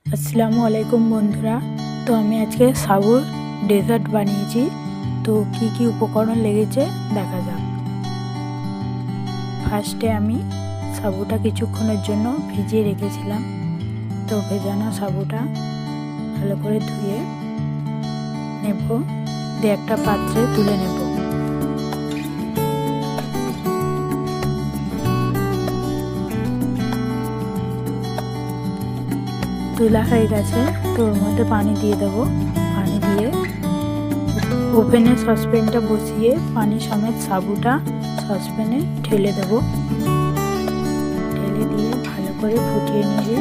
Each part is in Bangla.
আসসালামু আলাইকুম বন্ধুরা। তো আমি আজকে সাবুর ডেজার্ট বানিয়েছি। তো কি কি উপকরণ লেগেছে দেখা যাক। ফার্স্টে আমি সাবুটা কিছুক্ষণের জন্য ভিজিয়ে রেখেছিলাম। তো ভেজানো সাবুটা ভালো করে ধুয়ে নেব, দিয়ে একটা পাত্রে তুলে নেব। তুলা হয়ে গেছে, তো ওর মধ্যে পানি দিয়ে দেবো। পানি দিয়ে ওভেনে সসপ্যানটা বসিয়ে পানি সমেত সাবুটা সসপ্যানে ঢেলে দেবো। ঢেলে দিয়ে ভালো করে ফুটিয়ে নিয়ে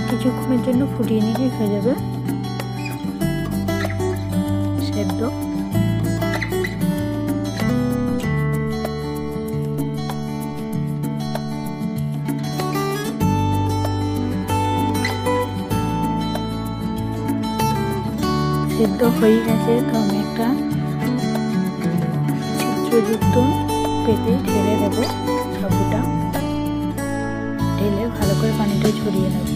কিছুক্ষণের জন্য ফুটিয়ে নিলেই হয়ে যাবে সেদ্ধ। সেদ্ধ হয়ে গেছে, তো আমি একটা ছিদ্রযুক্ত পেতে ঢেলে দেবো সাবুটা। ঢেলে ভালো করে পানিটা ঝরিয়ে নেব।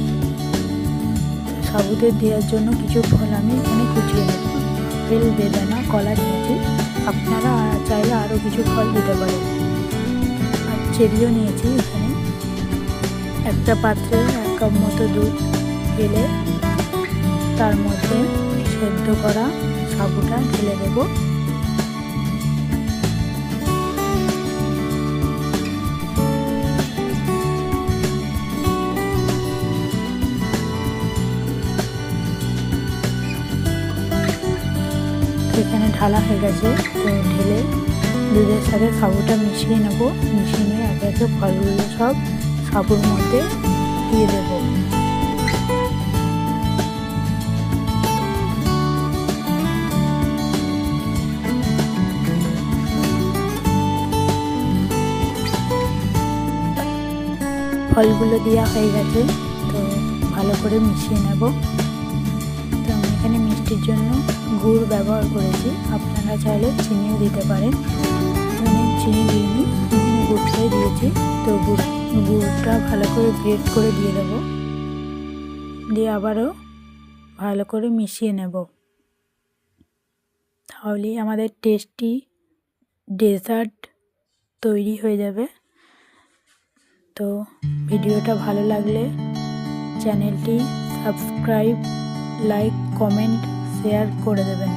সাবুতে দেওয়ার জন্য কিছু ফল আমি এখানে কুচিয়ে নেব। বেল, বেদানা, কলা নিয়েছি, আপনারা চাইলে আরও কিছু ফল দিতে পারেন। আর চেরিও নিয়েছি। এখানে একটা পাত্রে 1 কাপ মতো দুধ ঢেলে তার মধ্যে সেদ্ধ করা সাবুটা ঢেলে দেব। এখানে ঢালা হয়ে গেছে, তো ঢেলে দুধের সাথে সাবুটা মিশিয়ে নেব। মিশিয়ে নিয়ে একে একে ফলগুলো সব সাবুর মধ্যে দিয়ে দেব। ফলগুলো দেওয়া হয়ে গেছে, তো ভালো করে মিশিয়ে নেব। তো আমি এখানে মিষ্টির জন্য গুড় ব্যবহার করেছি, আপনারা চাইলে চিনিও দিতে পারেন। আমি চিনি দিইনি, গুড়টাই দিয়েছি। তো গুড়টা ভালো করে গ্রেট করে দিয়ে দেব, দিয়ে আবারও ভালো করে মিশিয়ে নেব। তাহলেই আমাদের টেস্টি ডেজার্ট তৈরি হয়ে যাবে। তো ভিডিওটা ভালো লাগলে চ্যানেলটি সাবস্ক্রাইব, লাইক, কমেন্ট, শেয়ার করে দেবেন।